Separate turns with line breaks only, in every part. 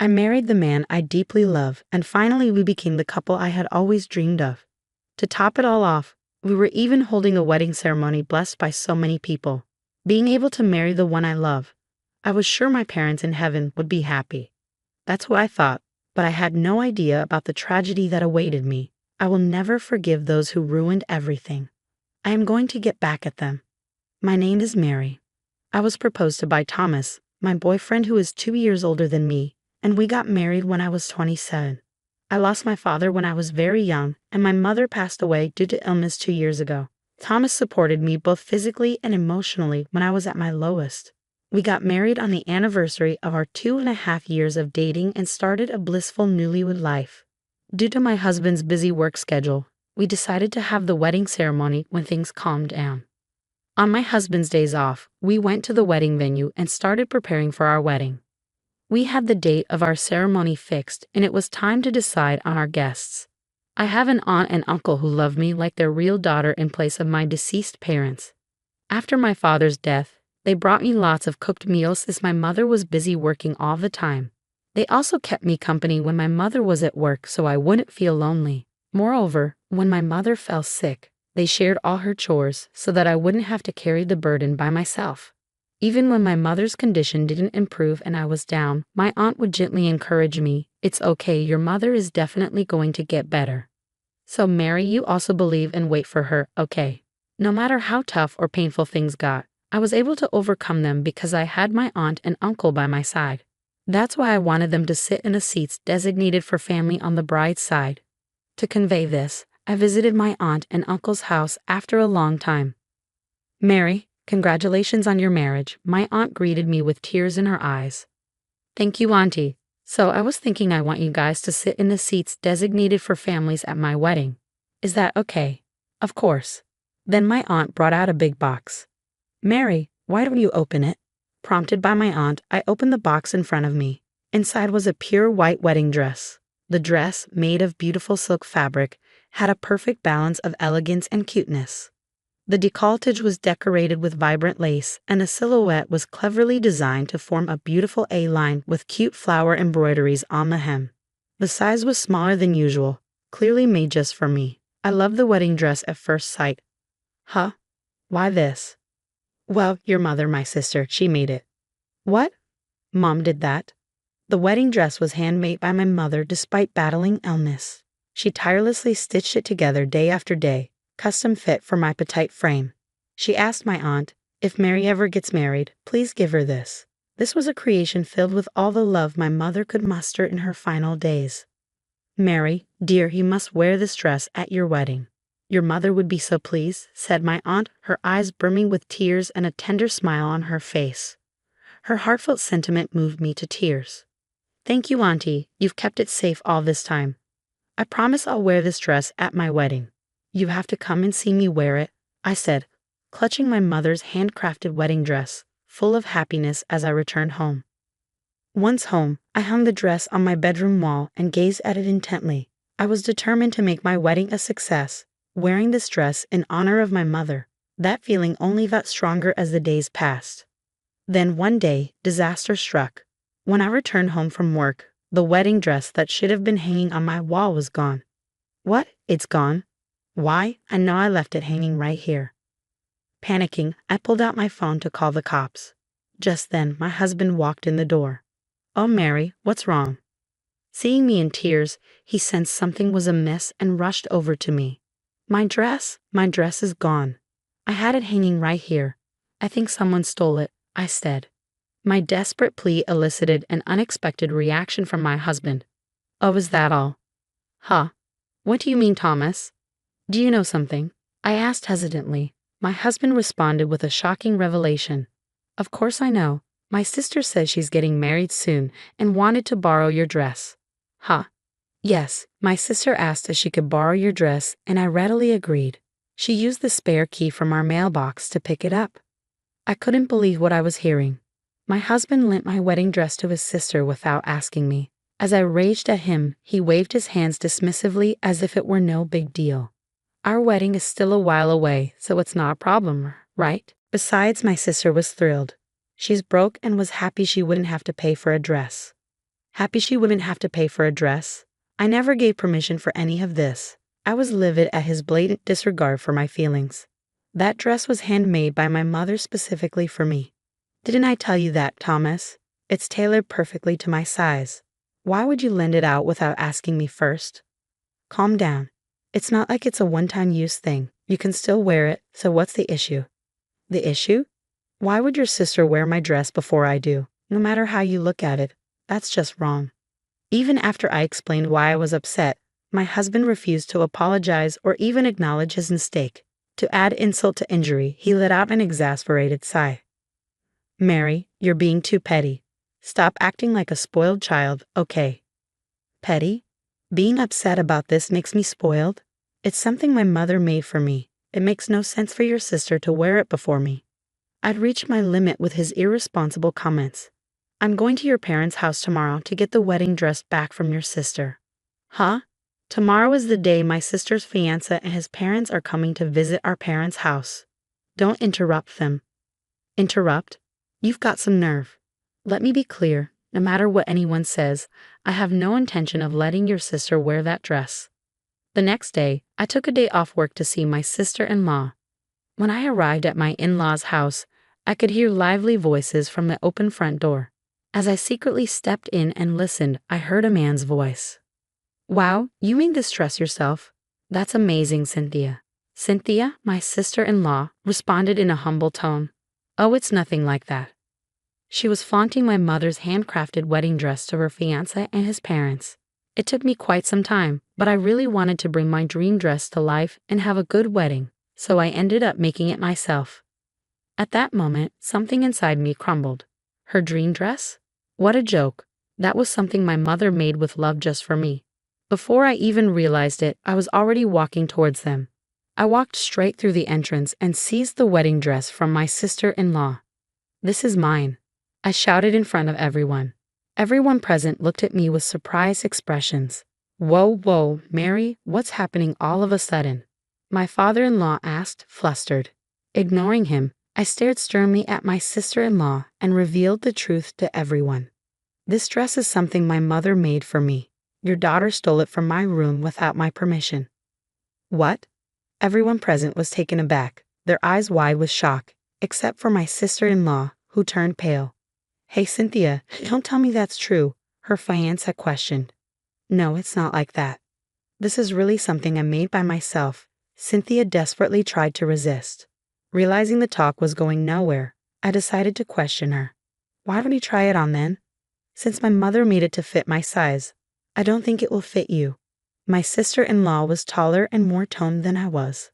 I married the man I deeply love, and finally we became the couple I had always dreamed of. To top it all off, we were even holding a wedding ceremony blessed by so many people. Being able to marry the one I love, I was sure my parents in heaven would be happy. That's what I thought, but I had no idea about the tragedy that awaited me. I will never forgive those who ruined everything. I am going to get back at them. My name is Mary. I was proposed to by Thomas, my boyfriend who is 2 years older than me, and we got married when I was 27. I lost my father when I was very young, and my mother passed away due to illness 2 years ago. Thomas supported me both physically and emotionally when I was at my lowest. We got married on the anniversary of our 2.5 years of dating and started a blissful newlywed life. Due to my husband's busy work schedule, we decided to have the wedding ceremony when things calmed down. On my husband's days off, we went to the wedding venue and started preparing for our wedding. We had the date of our ceremony fixed, and it was time to decide on our guests. I have an aunt and uncle who love me like their real daughter in place of my deceased parents. After my father's death, they brought me lots of cooked meals as my mother was busy working all the time. They also kept me company when my mother was at work so I wouldn't feel lonely. Moreover, when my mother fell sick, they shared all her chores so that I wouldn't have to carry the burden by myself. Even when my mother's condition didn't improve and I was down, my aunt would gently encourage me, "It's okay, your mother is definitely going to get better. So Mary, you also believe and wait for her, okay?" No matter how tough or painful things got, I was able to overcome them because I had my aunt and uncle by my side. That's why I wanted them to sit in the seats designated for family on the bride's side. To convey this, I visited my aunt and uncle's house after a long time. "Mary, congratulations on your marriage," my aunt greeted me with tears in her eyes. "Thank you, Auntie. So I was thinking I want you guys to sit in the seats designated for families at my wedding. Is that okay?" "Of course." Then my aunt brought out a big box. "Mary, why don't you open it?" Prompted by my aunt, I opened the box in front of me. Inside was a pure white wedding dress. The dress, made of beautiful silk fabric, had a perfect balance of elegance and cuteness. The décolletage was decorated with vibrant lace, and the silhouette was cleverly designed to form a beautiful A-line with cute flower embroideries on the hem. The size was smaller than usual, clearly made just for me. I loved the wedding dress at first sight. "Huh? Why this?" "Well, your mother, my sister, she made it." "What? Mom did that?" The wedding dress was handmade by my mother despite battling illness. She tirelessly stitched it together day after day, custom fit for my petite frame. She asked my aunt, "If Mary ever gets married, please give her this." This was a creation filled with all the love my mother could muster in her final days. "Mary, dear, you must wear this dress at your wedding. Your mother would be so pleased," said my aunt, her eyes brimming with tears and a tender smile on her face. Her heartfelt sentiment moved me to tears. "Thank you, Auntie. You've kept it safe all this time. I promise I'll wear this dress at my wedding. You have to come and see me wear it," I said, clutching my mother's handcrafted wedding dress, full of happiness as I returned home. Once home, I hung the dress on my bedroom wall and gazed at it intently. I was determined to make my wedding a success, wearing this dress in honor of my mother. That feeling only got stronger as the days passed. Then one day, disaster struck. When I returned home from work, the wedding dress that should have been hanging on my wall was gone. "What? It's gone? Why? I know I left it hanging right here." Panicking, I pulled out my phone to call the cops. Just then, my husband walked in the door. "Oh, Mary, what's wrong?" Seeing me in tears, he sensed something was amiss and rushed over to me. My dress is gone. I had it hanging right here. I think someone stole it," I said. My desperate plea elicited an unexpected reaction from my husband. "Oh, is that all?" "Huh? What do you mean, Thomas? Do you know something?" I asked hesitantly. My husband responded with a shocking revelation. "Of course I know. My sister says she's getting married soon and wanted to borrow your dress." "Huh? Yes, my sister asked if she could borrow your dress, and I readily agreed. She used the spare key from our mailbox to pick it up." I couldn't believe what I was hearing. My husband lent my wedding dress to his sister without asking me. As I raged at him, he waved his hands dismissively as if it were no big deal. "Our wedding is still a while away, so it's not a problem, right?" Besides, my sister was thrilled. She's broke and was happy she wouldn't have to pay for a dress. Happy she wouldn't have to pay for a dress. I never gave permission for any of this. I was livid at his blatant disregard for my feelings. That dress was handmade by my mother specifically for me. Didn't I tell you that, Thomas? It's tailored perfectly to my size. Why would you lend it out without asking me first? Calm down. It's not like it's a one-time use thing. You can still wear it, so what's the issue? The issue? Why would your sister wear my dress before I do? No matter how you look at it, that's just wrong. Even after I explained why I was upset, my husband refused to apologize or even acknowledge his mistake. To add insult to injury, he let out an exasperated sigh. Mary, you're being too petty. Stop acting like a spoiled child, okay? Petty? Being upset about this makes me spoiled? It's something my mother made for me. It makes no sense for your sister to wear it before me. I'd reached my limit with his irresponsible comments. I'm going to your parents' house tomorrow to get the wedding dress back from your sister. Huh? Tomorrow is the day my sister's fiancé and his parents are coming to visit our parents' house. Don't interrupt them. Interrupt? You've got some nerve. Let me be clear, no matter what anyone says, I have no intention of letting your sister wear that dress. The next day, I took a day off work to see my sister-in-law. When I arrived at my in-laws' house, I could hear lively voices from the open front door. As I secretly stepped in and listened, I heard a man's voice. Wow, you made this dress yourself? That's amazing, Cynthia. Cynthia, my sister-in-law, responded in a humble tone. Oh, it's nothing like that. She was flaunting my mother's handcrafted wedding dress to her fiancé and his parents. It took me quite some time, but I really wanted to bring my dream dress to life and have a good wedding, so I ended up making it myself. At that moment, something inside me crumbled. Her dream dress? What a joke. That was something my mother made with love just for me. Before I even realized it, I was already walking towards them. I walked straight through the entrance and seized the wedding dress from my sister-in-law. This is mine, I shouted in front of everyone. Everyone present looked at me with surprised expressions. Whoa, Mary, what's happening all of a sudden? My father-in-law asked, flustered. Ignoring him, I stared sternly at my sister-in-law and revealed the truth to everyone. This dress is something my mother made for me. Your daughter stole it from my room without my permission. What? Everyone present was taken aback, their eyes wide with shock, except for my sister-in-law, who turned pale. Hey, Cynthia, don't tell me that's true, her fiancé questioned. No, it's not like that. This is really something I made by myself. Cynthia desperately tried to resist. Realizing the talk was going nowhere, I decided to question her. Why don't you try it on then? Since my mother made it to fit my size, I don't think it will fit you. My sister-in-law was taller and more toned than I was.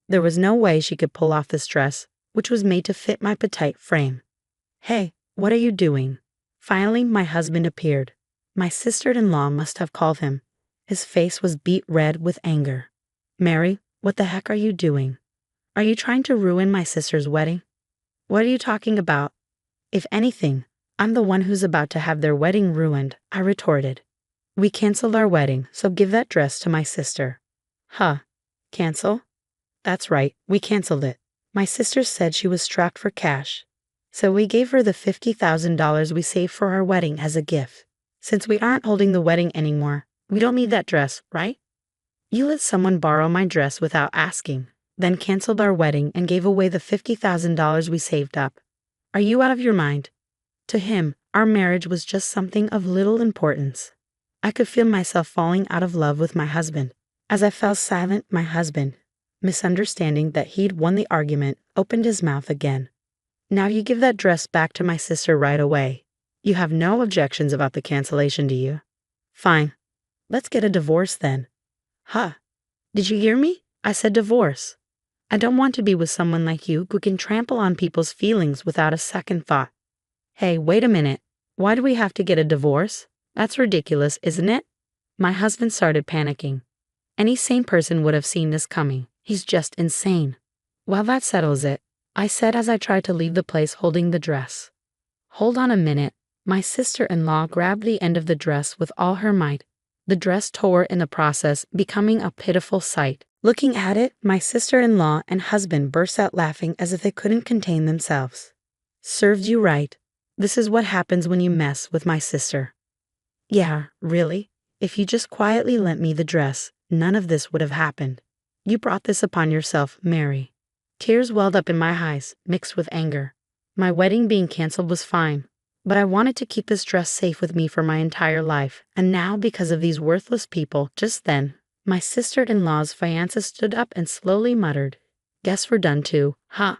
There was no way she could pull off this dress, which was made to fit my petite frame. Hey, what are you doing? Finally, my husband appeared. My sister-in-law must have called him. His face was beet red with anger. Mary, what the heck are you doing? Are you trying to ruin my sister's wedding? What are you talking about? If anything, I'm the one who's about to have their wedding ruined, I retorted. We canceled our wedding, so give that dress to my sister. Huh? Cancel? That's right, we canceled it. My sister said she was strapped for cash. So we gave her the $50,000 we saved for our wedding as a gift. Since we aren't holding the wedding anymore, we don't need that dress, right? You let someone borrow my dress without asking, then canceled our wedding and gave away the $50,000 we saved up. Are you out of your mind? To him, our marriage was just something of little importance. I could feel myself falling out of love with my husband. As I fell silent, my husband, misunderstanding that he'd won the argument, opened his mouth again. Now you give that dress back to my sister right away. You have no objections about the cancellation, do you? Fine. Let's get a divorce then. Huh? Did you hear me? I said divorce. I don't want to be with someone like you who can trample on people's feelings without a second thought. Hey, wait a minute. Why do we have to get a divorce? That's ridiculous, isn't it? My husband started panicking. Any sane person would have seen this coming. He's just insane. Well, that settles it, I said as I tried to leave the place holding the dress. Hold on a minute. My sister-in-law grabbed the end of the dress with all her might. The dress tore in the process, becoming a pitiful sight. Looking at it, my sister-in-law and husband burst out laughing as if they couldn't contain themselves. Served you right. This is what happens when you mess with my sister. Yeah, really? If you just quietly lent me the dress, none of this would have happened. You brought this upon yourself, Mary. Tears welled up in my eyes, mixed with anger. My wedding being canceled was fine, but I wanted to keep this dress safe with me for my entire life, and now because of these worthless people, just then, my sister-in-law's fiancé stood up and slowly muttered, "Guess we're done too, huh?"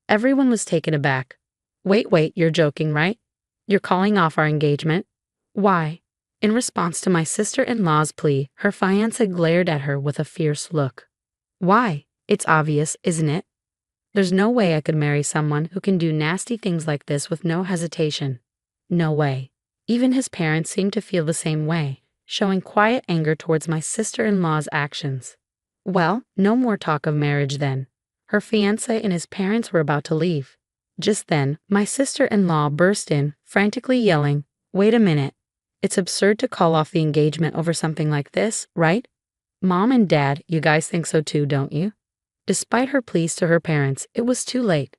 Everyone was taken aback. Wait, you're joking, right? You're calling off our engagement? Why? In response to my sister-in-law's plea, her fiancé glared at her with a fierce look. Why? It's obvious, isn't it? There's no way I could marry someone who can do nasty things like this with no hesitation. No way. Even his parents seemed to feel the same way, showing quiet anger towards my sister-in-law's actions. Well, no more talk of marriage then. Her fiancé and his parents were about to leave. Just then, my sister-in-law burst in, frantically yelling, "Wait a minute. It's absurd to call off the engagement over something like this, right? Mom and Dad, you guys think so too, don't you?" Despite her pleas to her parents, it was too late.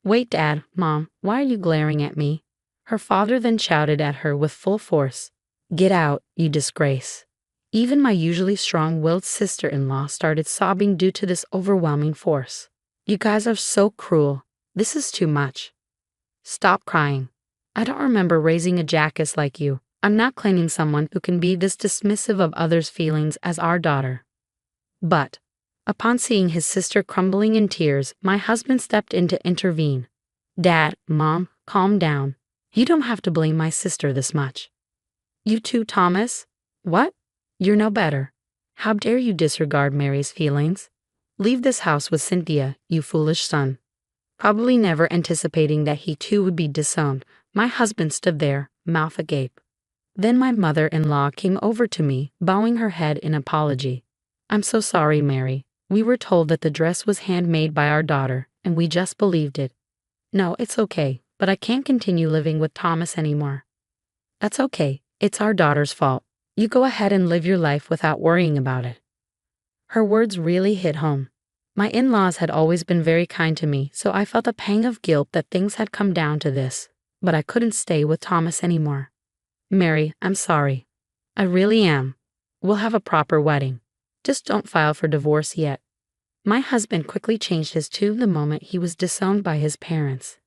"Wait, Dad, Mom, why are you glaring at me?" Her father then shouted at her with full force, "Get out, you disgrace." Even my usually strong-willed sister-in-law started sobbing due to this overwhelming force. "You guys are so cruel. This is too much. Stop crying. I don't remember raising a jackass like you. I'm not claiming someone who can be this dismissive of others' feelings as our daughter." But, upon seeing his sister crumbling in tears, my husband stepped in to intervene. "Dad, Mom, calm down. You don't have to blame my sister this much." "You too, Thomas? What? You're no better. How dare you disregard Mary's feelings? Leave this house with Cynthia, you foolish son." Probably never anticipating that he too would be disowned, my husband stood there, mouth agape. Then my mother-in-law came over to me, bowing her head in apology. "I'm so sorry, Mary. We were told that the dress was handmade by our daughter, and we just believed it. No, it's okay, but I can't continue living with Thomas anymore." "That's okay. It's our daughter's fault. You go ahead and live your life without worrying about it." Her words really hit home. My in-laws had always been very kind to me, so I felt a pang of guilt that things had come down to this, but I couldn't stay with Thomas anymore. "Mary, I'm sorry. I really am. We'll have a proper wedding. Just don't file for divorce yet." My husband quickly changed his tune the moment he was disowned by his parents.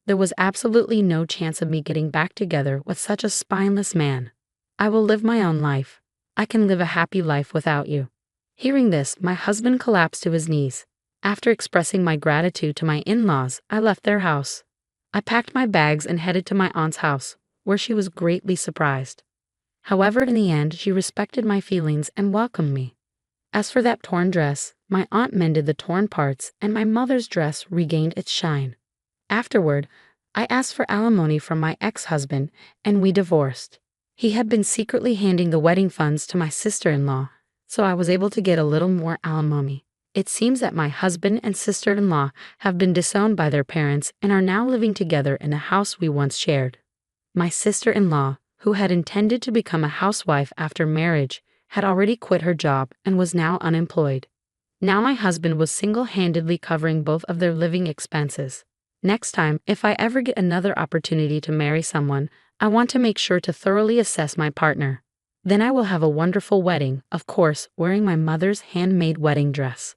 There was absolutely no chance of me getting back together with such a spineless man. "I will live my own life. I can live a happy life without you." Hearing this, my husband collapsed to his knees. After expressing my gratitude to my in-laws, I left their house. I packed my bags and headed to my aunt's house, where she was greatly surprised. However, in the end, she respected my feelings and welcomed me. As for that torn dress, my aunt mended the torn parts and my mother's dress regained its shine. Afterward, I asked for alimony from my ex-husband and we divorced. He had been secretly handing the wedding funds to my sister-in-law, so I was able to get a little more alimony. It seems that my husband and sister-in-law have been disowned by their parents and are now living together in a house we once shared. My sister-in-law, who had intended to become a housewife after marriage, had already quit her job and was now unemployed. Now my husband was single-handedly covering both of their living expenses. Next time, if I ever get another opportunity to marry someone, I want to make sure to thoroughly assess my partner. Then I will have a wonderful wedding, of course, wearing my mother's handmade wedding dress.